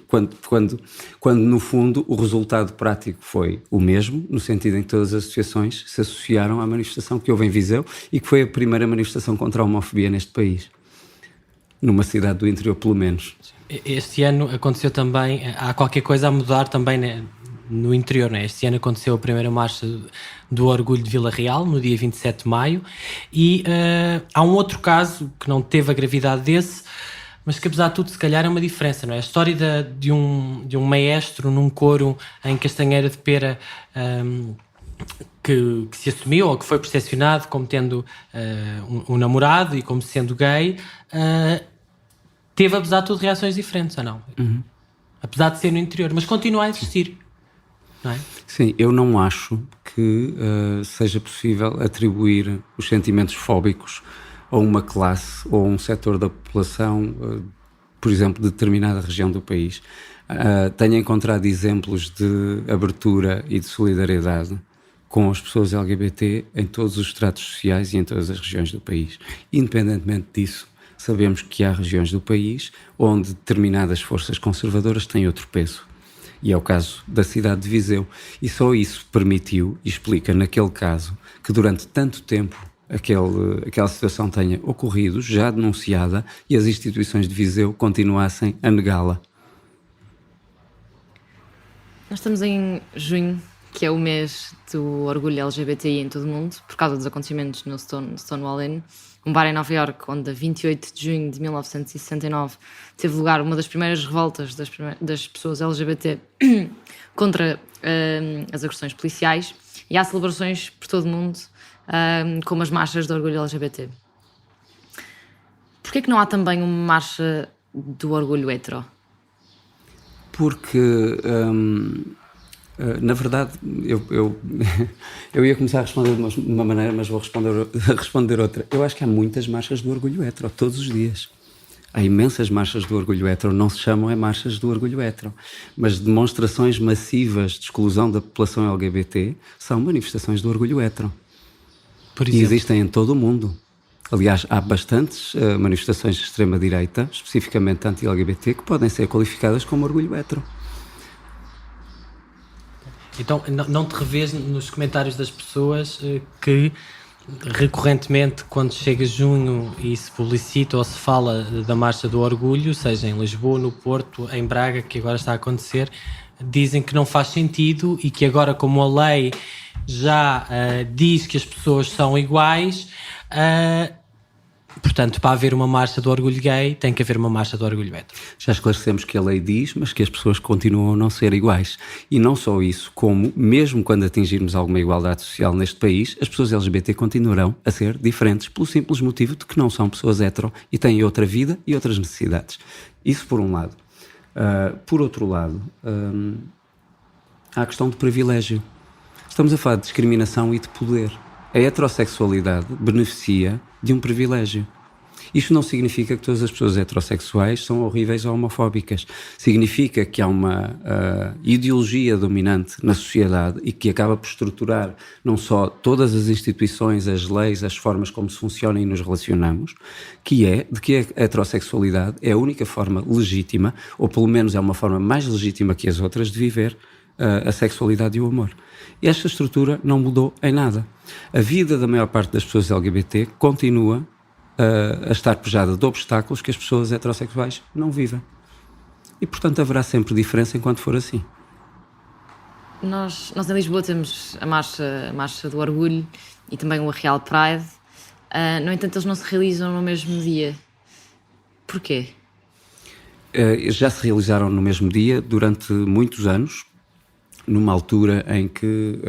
quando no fundo o resultado prático foi o mesmo, no sentido em que todas as associações se associaram à manifestação que houve em Viseu e que foi a primeira manifestação contra a homofobia neste país, numa cidade do interior pelo menos. Este ano aconteceu também, há qualquer coisa a mudar também, né, no interior, né? Este ano aconteceu a primeira marcha do Orgulho de Vila Real, no dia 27 de maio, e há um outro caso que não teve a gravidade desse, mas que apesar de tudo se calhar é uma diferença, não é? A história de um maestro num coro em Castanheira de Pera, que se assumiu ou que foi percepcionado como tendo um namorado e como sendo gay, teve apesar de tudo reações diferentes, ou não? Uhum. Apesar de ser no interior, mas continua a existir. Não é? Sim, eu não acho que seja possível atribuir os sentimentos fóbicos a uma classe ou a um setor da população, por exemplo, de determinada região do país. Tenho encontrado exemplos de abertura e de solidariedade com as pessoas LGBT em todos os estratos sociais e em todas as regiões do país. Independentemente disso, sabemos que há regiões do país onde determinadas forças conservadoras têm outro peso. E é o caso da cidade de Viseu. E só isso permitiu e explica, naquele caso, que durante tanto tempo aquela situação tenha ocorrido, já denunciada, e as instituições de Viseu continuassem a negá-la. Nós estamos em junho, que é o mês do orgulho LGBTI em todo o mundo, por causa dos acontecimentos no Stonewall Inn, um bar em Nova Iorque, onde a 28 de junho de 1969 teve lugar uma das primeiras revoltas das pessoas LGBT contra as agressões policiais, e há celebrações por todo o mundo, como as marchas do orgulho LGBT. Porquê que não há também uma marcha do orgulho hetero? Porque, na verdade, eu ia começar a responder de uma maneira, mas vou responder outra. Eu acho que há muitas marchas do orgulho hetero, todos os dias. Há imensas marchas do orgulho hetero, não se chamam marchas do orgulho hetero, mas demonstrações massivas de exclusão da população LGBT são manifestações do orgulho hetero. Por exemplo? E existem em todo o mundo. Aliás, há bastantes manifestações de extrema-direita, especificamente anti-LGBT, que podem ser qualificadas como orgulho hetero. Então, não te revês nos comentários das pessoas que recorrentemente, quando chega junho e se publicita ou se fala da Marcha do Orgulho, seja em Lisboa, no Porto, em Braga, que agora está a acontecer, dizem que não faz sentido e que agora, como a lei já diz que as pessoas são iguais, portanto, para haver uma marcha do orgulho gay, tem que haver uma marcha do orgulho hetero. Já esclarecemos que a lei diz, mas que as pessoas continuam a não ser iguais. E não só isso, como, mesmo quando atingirmos alguma igualdade social neste país, as pessoas LGBT continuarão a ser diferentes, pelo simples motivo de que não são pessoas hetero e têm outra vida e outras necessidades. Isso por um lado. Por outro lado, há a questão de privilégio. Estamos a falar de discriminação e de poder. A heterossexualidade beneficia de um privilégio. Isto não significa que todas as pessoas heterossexuais são horríveis ou homofóbicas. Significa que há uma ideologia dominante na sociedade e que acaba por estruturar não só todas as instituições, as leis, as formas como se funciona e nos relacionamos, que é de que a heterossexualidade é a única forma legítima, ou pelo menos é uma forma mais legítima que as outras, de viver a sexualidade e o amor. E esta estrutura não mudou em nada. A vida da maior parte das pessoas LGBT continua a estar pejada de obstáculos que as pessoas heterossexuais não vivem. E, portanto, haverá sempre diferença enquanto for assim. Nós em Lisboa temos a marcha do Orgulho e também o Real Pride. No entanto, eles não se realizam no mesmo dia. Porquê? Já se realizaram no mesmo dia durante muitos anos. numa altura em que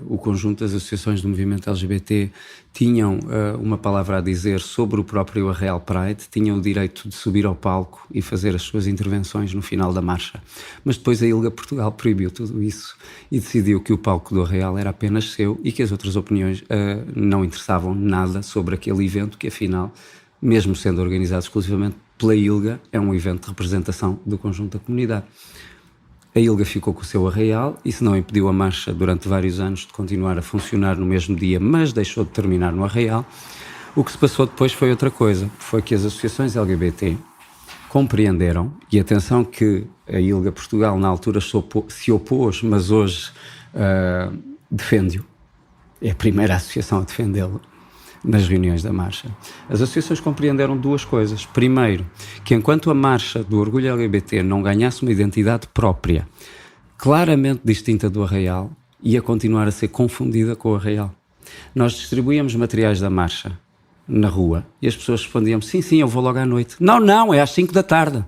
o conjunto das associações do movimento LGBT tinham uma palavra a dizer sobre o próprio Arraial Pride, tinham o direito de subir ao palco e fazer as suas intervenções no final da marcha. Mas depois a ILGA Portugal proibiu tudo isso e decidiu que o palco do Arraial era apenas seu e que as outras opiniões não interessavam nada sobre aquele evento, que afinal, mesmo sendo organizado exclusivamente pela ILGA, é um evento de representação do conjunto da comunidade. A ILGA ficou com o seu Arraial, isso não impediu a marcha durante vários anos de continuar a funcionar no mesmo dia, mas deixou de terminar no Arraial. O que se passou depois foi outra coisa, foi que as associações LGBT compreenderam, e atenção que a ILGA Portugal na altura se opôs, mas hoje defende-o, é a primeira associação a defendê-lo nas reuniões da marcha. As associações compreenderam duas coisas. Primeiro, que enquanto a marcha do orgulho LGBT não ganhasse uma identidade própria, claramente distinta do Arraial, ia continuar a ser confundida com o Arraial. Nós distribuíamos materiais da marcha na rua e as pessoas respondiam: sim, eu vou logo à noite. Não, é às 5 da tarde.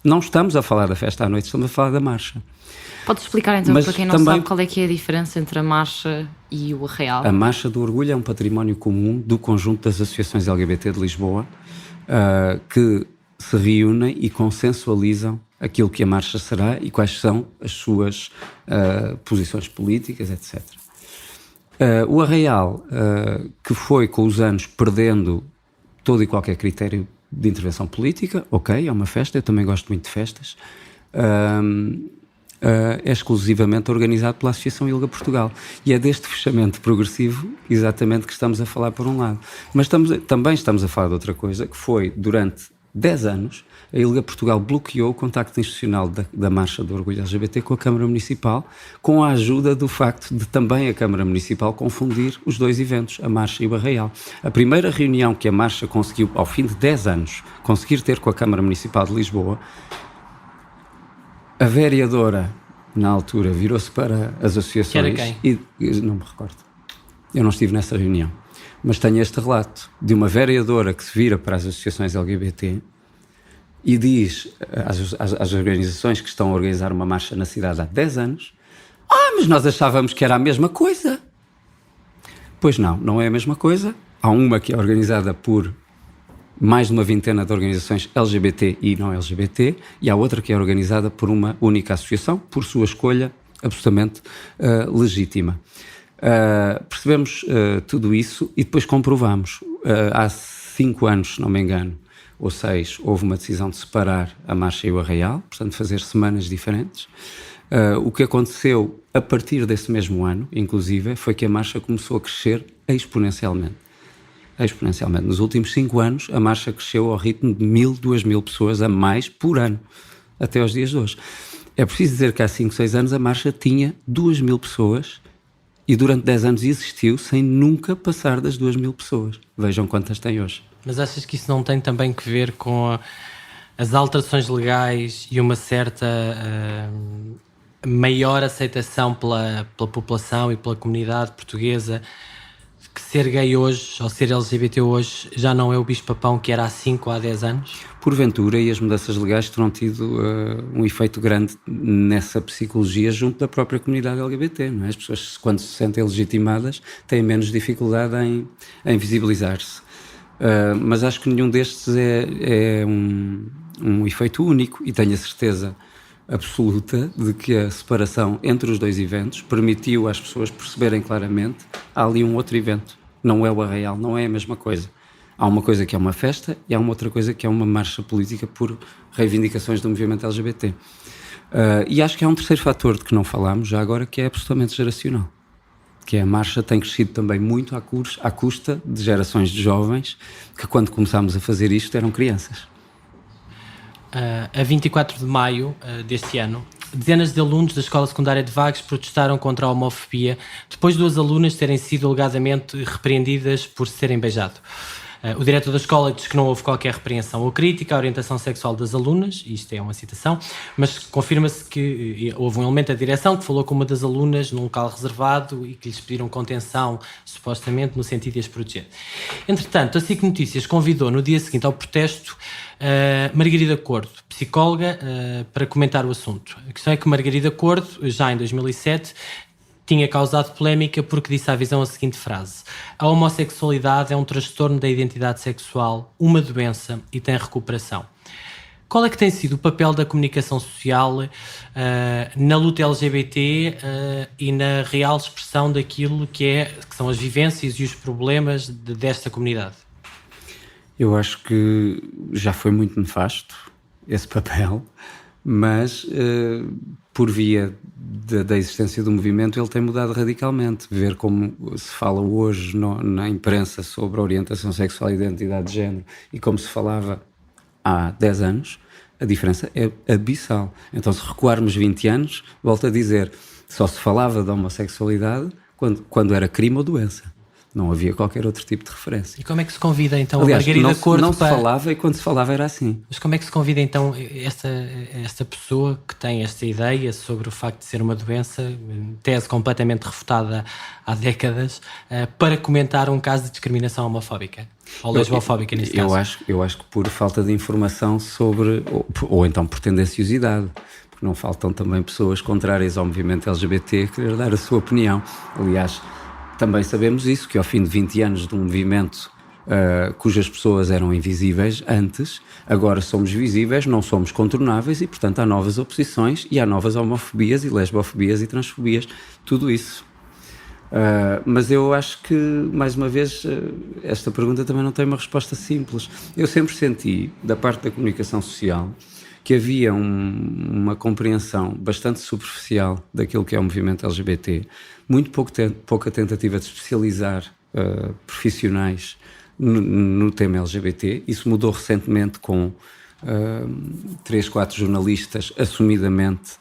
Não estamos a falar da festa à noite, estamos a falar da marcha. Podes explicar então, Mas para quem não também, sabe, qual é que é a diferença entre a marcha e o Arraial? A Marcha do Orgulho é um património comum do conjunto das associações LGBT de Lisboa, que se reúnem e consensualizam aquilo que a marcha será e quais são as suas posições políticas, etc. O Arraial, que foi com os anos perdendo todo e qualquer critério de intervenção política, ok, é uma festa, eu também gosto muito de festas, é exclusivamente organizado pela Associação ILGA Portugal. E é deste fechamento progressivo, exatamente, que estamos a falar por um lado. Mas também estamos a falar de outra coisa, que foi, durante 10 anos, a ILGA Portugal bloqueou o contacto institucional da Marcha do Orgulho LGBT com a Câmara Municipal, com a ajuda do facto de também a Câmara Municipal confundir os dois eventos, a Marcha e o Arraial. A primeira reunião que a Marcha conseguiu, ao fim de 10 anos, conseguir ter com a Câmara Municipal de Lisboa, a vereadora, na altura, virou-se para as associações... Que era quem? E não me recordo. Eu não estive nessa reunião. Mas tenho este relato de uma vereadora que se vira para as associações LGBT e diz às organizações que estão a organizar uma marcha na cidade há 10 anos: mas nós achávamos que era a mesma coisa. Pois não é a mesma coisa. Há uma que é organizada por mais de uma vintena de organizações LGBT e não LGBT, e há outra que é organizada por uma única associação, por sua escolha absolutamente legítima. Percebemos tudo isso e depois comprovamos. Há 5 anos, se não me engano, ou 6, houve uma decisão de separar a Marcha e o Arraial, portanto fazer semanas diferentes. O que aconteceu a partir desse mesmo ano, inclusive, foi que a Marcha começou a crescer exponencialmente. Nos últimos 5 anos, a marcha cresceu ao ritmo de 1.000, 2.000 pessoas a mais por ano, até aos dias de hoje. É preciso dizer que há 5, 6 anos a marcha tinha 2.000 pessoas e durante 10 anos existiu sem nunca passar das 2.000 pessoas. Vejam quantas tem hoje. Mas achas que isso não tem também que ver com as alterações legais e uma certa maior aceitação pela população e pela comunidade portuguesa, que ser gay hoje, ou ser LGBT hoje, já não é o bicho-papão que era há 5 ou há 10 anos? Porventura, e as mudanças legais terão tido um efeito grande nessa psicologia junto da própria comunidade LGBT, não é? As pessoas, quando se sentem legitimadas, têm menos dificuldade em visibilizar-se. Mas acho que nenhum destes é um efeito único, e tenho a certeza absoluta de que a separação entre os dois eventos permitiu às pessoas perceberem claramente: há ali um outro evento, não é o Arraial, não é a mesma coisa. Há uma coisa que é uma festa e há uma outra coisa que é uma marcha política por reivindicações do movimento LGBT. E acho que há um terceiro fator de que não falámos já agora, que é absolutamente geracional, que é a marcha tem crescido também muito à custa de gerações de jovens que, quando começámos a fazer isto, eram crianças. A 24 de maio deste ano, dezenas de alunos da Escola Secundária de Vagos protestaram contra a homofobia depois de 2 alunas terem sido alegadamente repreendidas por se terem beijado. O diretor da escola diz que não houve qualquer repreensão ou crítica à orientação sexual das alunas, isto é uma citação, mas confirma-se que houve um elemento da direção que falou com uma das alunas num local reservado e que lhes pediram contenção, supostamente, no sentido de as proteger. Entretanto, a SIC Notícias convidou no dia seguinte ao protesto Margarida Cordo, psicóloga, para comentar o assunto. A questão é que Margarida Cordo, já em 2007, tinha causado polémica porque disse à Visão a seguinte frase: a homossexualidade é um transtorno da identidade sexual, uma doença e tem recuperação. Qual é que tem sido o papel da comunicação social na luta LGBT e na real expressão daquilo que são as vivências e os problemas desta comunidade? Eu acho que já foi muito nefasto esse papel, mas por via da existência do movimento ele tem mudado radicalmente. Ver como se fala hoje na imprensa sobre a orientação sexual e identidade de género e como se falava há 10 anos, a diferença é abissal. Então, se recuarmos 20 anos, volto a dizer, só se falava da homossexualidade quando era crime ou doença. Não havia qualquer outro tipo de referência. E como é que se convida então Aliás, a Margarida Cordo não se falava, e quando se falava era assim. Mas como é que se convida então esta pessoa que tem esta ideia sobre o facto de ser uma doença, tese completamente refutada há décadas, para comentar um caso de discriminação homofóbica? Ou lesbofóbica, neste caso? Eu acho que por falta de informação sobre, ou então por tendenciosidade, porque não faltam também pessoas contrárias ao movimento LGBT querer dar a sua opinião. Aliás, também sabemos isso, que ao fim de 20 anos de um movimento cujas pessoas eram invisíveis antes, agora somos visíveis, não somos contornáveis e, portanto, há novas oposições e há novas homofobias e lesbofobias e transfobias, tudo isso. Mas eu acho que, mais uma vez, esta pergunta também não tem uma resposta simples. Eu sempre senti, da parte da comunicação social, que havia uma compreensão bastante superficial daquilo que é o movimento LGBT, muito pouca tentativa de especializar profissionais no tema LGBT. Isso mudou recentemente com 3, 4 jornalistas assumidamente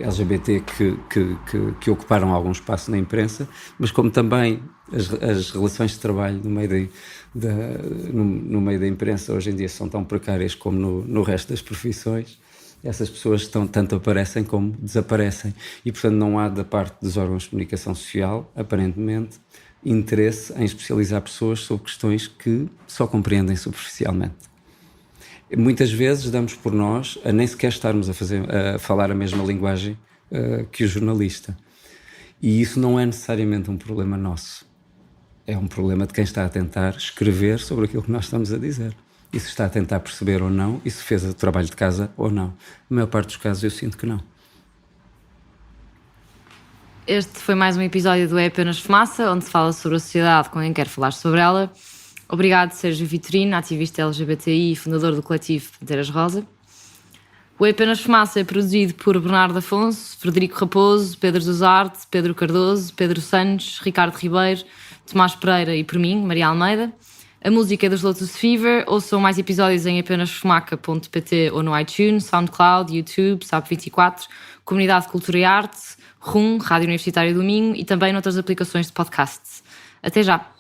LGBT que ocuparam algum espaço na imprensa, mas como também as relações de trabalho no meio da imprensa hoje em dia são tão precárias como no resto das profissões, essas pessoas tanto aparecem como desaparecem e, portanto, não há da parte dos órgãos de comunicação social, aparentemente, interesse em especializar pessoas sobre questões que só compreendem superficialmente. Muitas vezes damos por nós a nem sequer estarmos a falar a mesma linguagem que o jornalista. E isso não é necessariamente um problema nosso. É um problema de quem está a tentar escrever sobre aquilo que nós estamos a dizer. E se está a tentar perceber ou não, e se fez o trabalho de casa ou não. Na maior parte dos casos eu sinto que não. Este foi mais um episódio do É Apenas Fumaça, onde se fala sobre a sociedade com quem quer falar sobre ela. Obrigado, Sérgio Vitorino, ativista LGBTI e fundador do coletivo Panteras Rosa. O É Apenas Fumaça é produzido por Bernardo Afonso, Frederico Raposo, Pedro Duzarte, Pedro Cardoso, Pedro Santos, Ricardo Ribeiro, Tomás Pereira e por mim, Maria Almeida. A música é dos Lotus Fever. Ouçam mais episódios em apenasfumaca.pt ou no iTunes, SoundCloud, YouTube, SAP24, Comunidade de Cultura e Arte, RUM, Rádio Universitária do Minho e também noutras aplicações de podcasts. Até já!